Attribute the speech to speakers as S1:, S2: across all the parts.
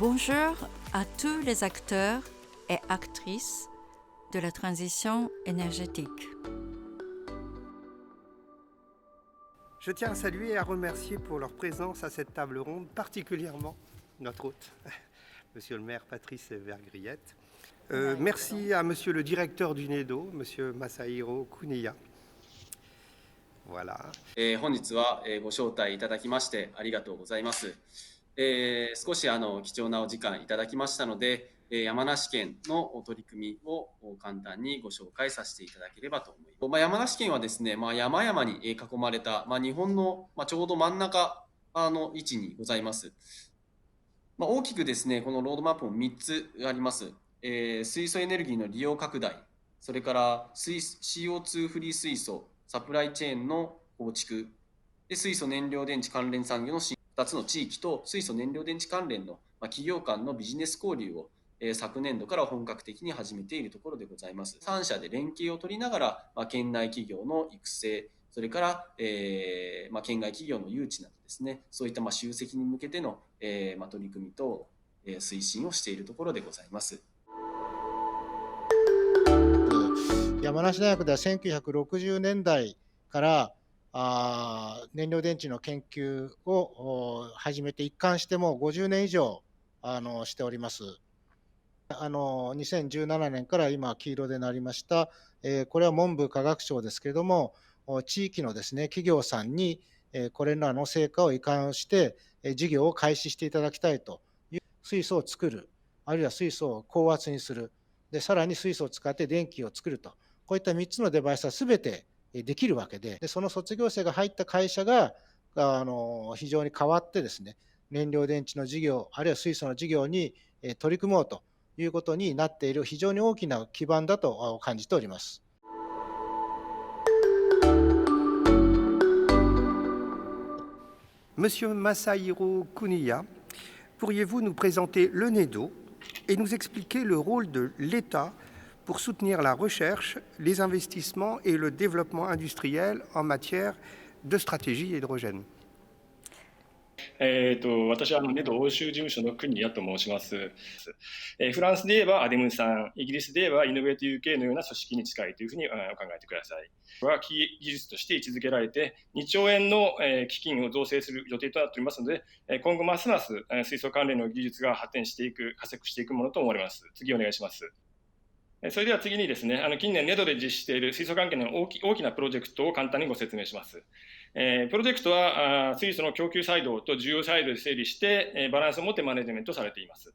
S1: Bonjour à tous les acteurs et actrices de la transition énergétique.
S2: Je tiens à saluer et à remercier pour leur présence à cette table ronde, particulièrement notre hôte, Monsieur le maire Patrice Vergriette. Merci à Monsieur le directeur du NEDO, Monsieur Masahiro Kuniya. Voilà.
S3: 本日はご招待いただきましてありがとうございます。少し貴重なお時間いただきましたので、山梨県の取り組みを簡単にご紹介させていただければと思います。山梨県はですね、山々に囲まれた、日本のちょうど真ん中の位置にございます。大きくですね、このロードマップも3つあります。水素エネルギーの利用拡大、それから CO2 フリー水素サプライチェーンの構築で、水素燃料電池関連産業の2つの地域と水素燃料電池関連の企業間のビジネス交流を昨年度から本格的に始めているところでございます。3社で連携を取りながら、県内企業の育成、それから、県外企業の誘致などですね、そういった集積に向けての、取り組みと、推進をしているところでございます。
S4: 山梨大学では1960年代から燃料電池の研究を始めて一貫してもう50年以上しております。2017年から今黄色でなりました、これは文部科学省ですけれども、地域のですね企業さんにこれらの成果を移管して事業を開始していただきたいという、水素を作る、あるいは水素を高圧にする、でさらに水素を使って電気を作ると、こういった3つのデバイスはすべてできるわけで、その卒業生が入った会社が非常に変わってですね、燃料電池の事業、あるいは水素の事業に取り組もうということになっている非常に大きな基盤だと感じております。
S2: Monsieur Masahiro Kuniya, pourriez-vous nous présenter le NEDO et nous expliquer le rôle de l'État pour soutenir la recherche, les investissements et le développement industriel en matière de stratégie hydrogène.
S5: 私はNEDO欧州事務所の国谷と申します。フランスで言えばアデムさん、イギリスで言えばイノベート UK のような組織に近いというふうに考えてください。これは技術として位置づけられて2兆円の基金を造成する予定となっておりますので、今後ますます水素関連の技術が発展していく、加速していくものと思われます。次お願いします。それでは次にですね、近年NEDOで実施している水素関係の大きなプロジェクトを簡単にご説明します。プロジェクトは水素の供給サイドと需要サイドで整理してバランスを持ってマネジメントされています。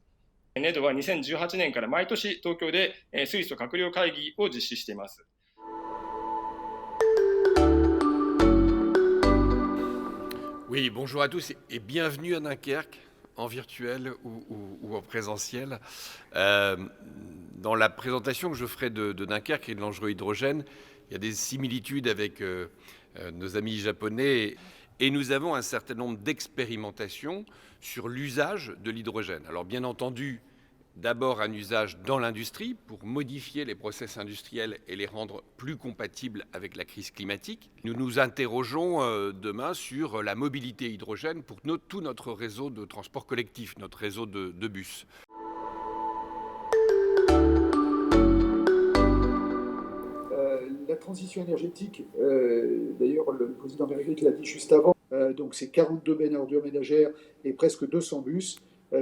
S5: NEDOは2018年から毎年東京で水素閣僚会議を実施しています。
S6: Oui, bonjour à tous et bienvenue à Dunkerque, en virtuel ou en présentiel. Dans la présentation que je ferai de Dunkerque et de l'enjeu hydrogène, il y a des similitudes avec nos amis japonais et nous avons un certain nombre d'expérimentations sur l'usage de l'hydrogène. Alors bien entendu, d'abord un usage dans l'industrie pour modifier les process industriels et les rendre plus compatibles avec la crise climatique. Nous nous interrogeons demain sur la mobilité hydrogène pour tout notre réseau de transport collectif, notre réseau de bus.
S7: La transition énergétique, d'ailleurs le président Vergriette l'a dit juste avant, donc c'est 42 bennes à ordures ménagères et presque 200 bus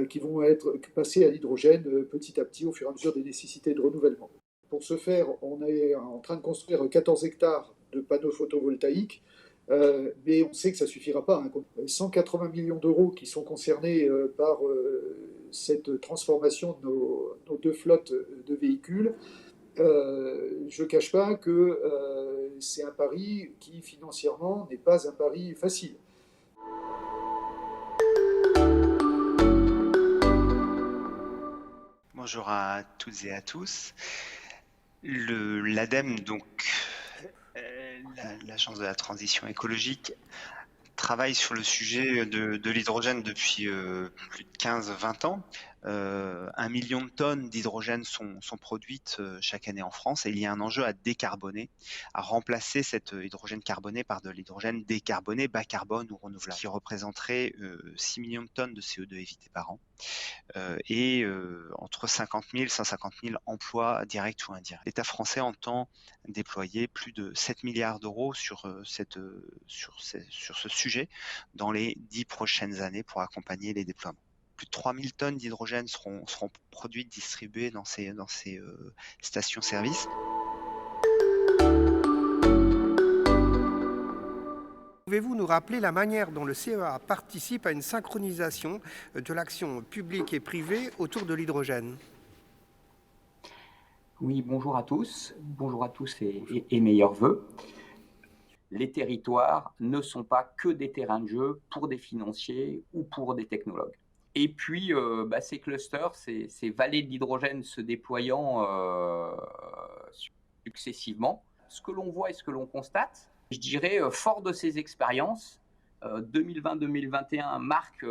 S7: qui vont être passés à l'hydrogène petit à petit au fur et à mesure des nécessités de renouvellement. Pour ce faire, on est en train de construire 14 hectares de panneaux photovoltaïques, mais on sait que ça ne suffira pas. 180 millions d'euros qui sont concernés par cette transformation de nos deux flottes de véhicules. Je ne cache pas que c'est un pari qui financièrement n'est pas un pari facile.
S8: Bonjour à toutes et à tous. L'ADEME, donc l'Agence de la transition écologique, travaille sur le sujet de l'hydrogène depuis plus de 15-20 ans. 1 million de tonnes d'hydrogène sont produites chaque année en France et il y a un enjeu à décarboner, à remplacer cet hydrogène carboné par de l'hydrogène décarboné, bas carbone ou renouvelable, qui représenterait 6 millions de tonnes de CO2 évitées par an et entre 50 000 et 150 000 emplois directs ou indirects. L'État français entend déployer plus de 7 milliards d'euros sur ce sujet dans les 10 prochaines années pour accompagner les déploiements. Plus de 3 000 tonnes d'hydrogène seront produites, distribuées dans ces stations-service.
S2: Pouvez-vous nous rappeler la manière dont le CEA participe à une synchronisation de l'action publique et privée autour de l'hydrogène?
S9: Oui, bonjour à tous et meilleurs vœux. Les territoires ne sont pas que des terrains de jeu pour des financiers ou pour des technologues. Et puis, ces clusters, ces vallées de l'hydrogène se déployant successivement, ce que l'on voit et ce que l'on constate, je dirais, fort de ces expériences, 2020-2021 marque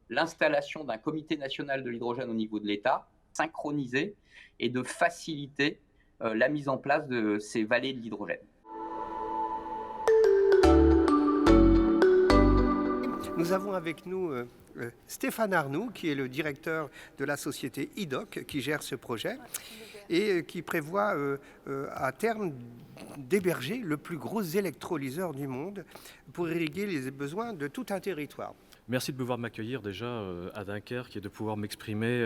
S9: l'installation d'un comité national de l'hydrogène au niveau de l'État, synchronisé, et de faciliter la mise en place de ces vallées de l'hydrogène.
S2: Nous avons avec nous Stéphane Arnoux, qui est le directeur de la société IDOC, qui gère ce projet et qui prévoit à terme d'héberger le plus gros électrolyseur du monde pour irriguer les besoins de tout un territoire.
S10: Merci de pouvoir m'accueillir déjà à Dunkerque et de pouvoir m'exprimer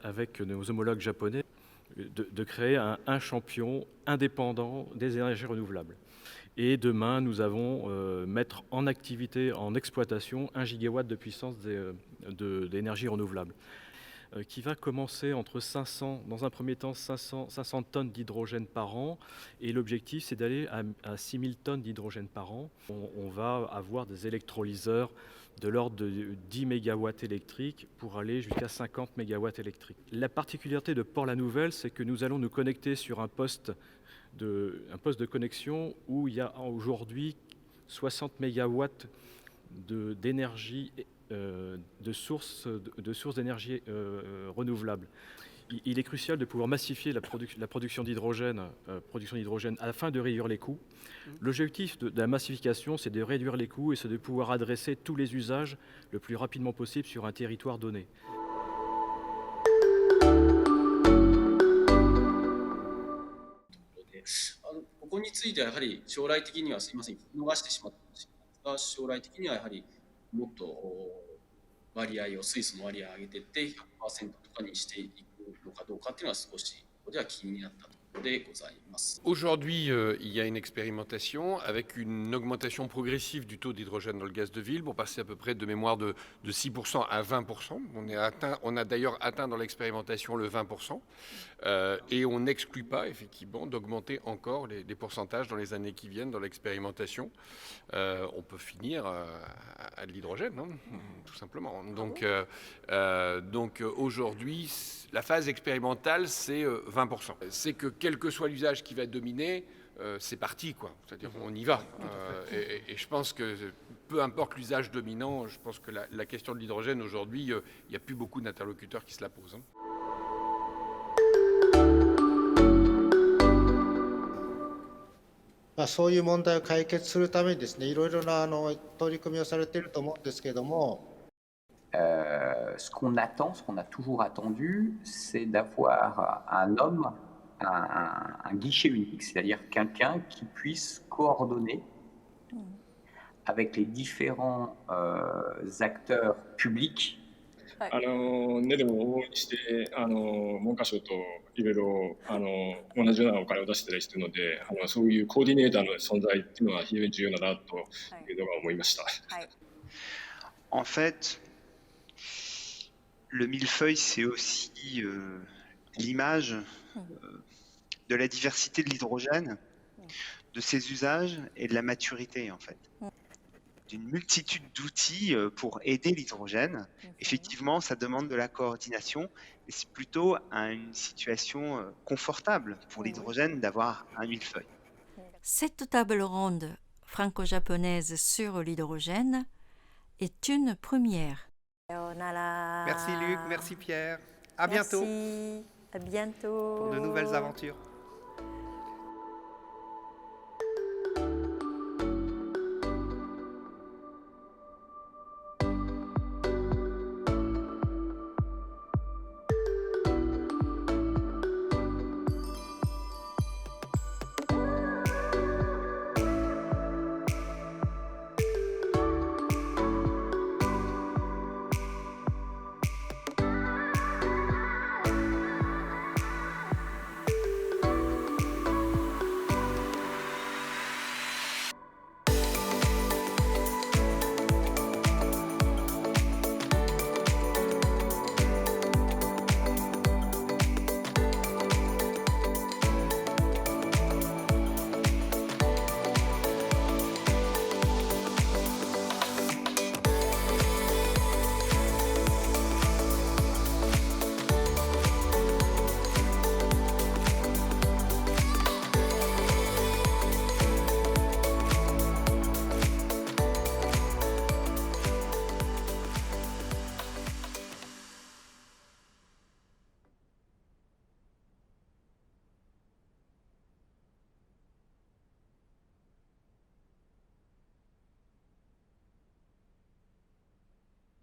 S10: avec nos homologues japonais, de créer un champion indépendant des énergies renouvelables. Et demain, nous allons mettre en activité, en exploitation, 1 gigawatt de puissance d'énergie renouvelable, qui va commencer entre 500, dans un premier temps, 500 tonnes d'hydrogène par an. Et l'objectif, c'est d'aller à 6000 tonnes d'hydrogène par an. On va avoir des électrolyseurs de l'ordre de 10 mégawatts électriques pour aller jusqu'à 50 mégawatts électriques. La particularité de Port-la-Nouvelle, c'est que nous allons nous connecter sur un poste de connexion où il y a aujourd'hui 60 mégawatts d'énergie, de sources d'énergie renouvelable. Il est crucial de pouvoir massifier la production d'hydrogène afin de réduire les coûts. L'objectif de la massification, c'est de réduire les coûts et c'est de pouvoir adresser tous les usages le plus rapidement possible sur un territoire donné.
S3: ここについてはやはり将来的にはすみません、聞き逃してしまったかもしれないですが、将来的にはやはりもっと割合を、水素の割合を上げていって 100% とかにしていくのかどうかっていうのは少しここでは気になったところでございます。
S6: Aujourd'hui, il y a une expérimentation avec une augmentation progressive du taux d'hydrogène dans le gaz de ville pour passer à peu près de mémoire de 6% à 20%. On a d'ailleurs atteint dans l'expérimentation le 20%. Et on n'exclut pas effectivement d'augmenter encore les pourcentages dans les années qui viennent dans l'expérimentation. On peut finir à de l'hydrogène, hein, tout simplement. Donc aujourd'hui, la phase expérimentale, c'est 20%. C'est que quel que soit l'usage qui va dominer, c'est parti, quoi. C'est-à-dire on y va. Et je pense que peu importe l'usage dominant, je pense que la question de l'hydrogène aujourd'hui, il n'y a plus beaucoup d'interlocuteurs qui se la posent. Hein.
S4: そういう問題を解決するためにですね、いろいろな取り組みをされていると思うんですけれども。
S9: Ce qu'on attend, ce qu'on a toujours attendu, c'est d'avoir un homme, un guichet unique, c'est-à-dire quelqu'un qui puisse coordonner avec les différents acteurs publics.
S5: ねでも応援して文科省といろいろ同じようなお金を出してたりしてるのでそういうコーディネーターの存在っていうのは非常に重要だなというのが思いました。
S8: En fait, le millefeuille, c'est aussi l'image de la diversité de l'hydrogène, de ses usages et de la maturité, en fait. D'une multitude d'outils pour aider l'hydrogène. Effectivement, ça demande de la coordination, et c'est plutôt une situation confortable pour l'hydrogène d'avoir un millefeuille.
S1: Cette table ronde franco-japonaise sur l'hydrogène est une première. Sayonara.
S2: Merci Luc, merci Pierre. À bientôt
S1: Merci. À bientôt.
S2: pour de nouvelles aventures.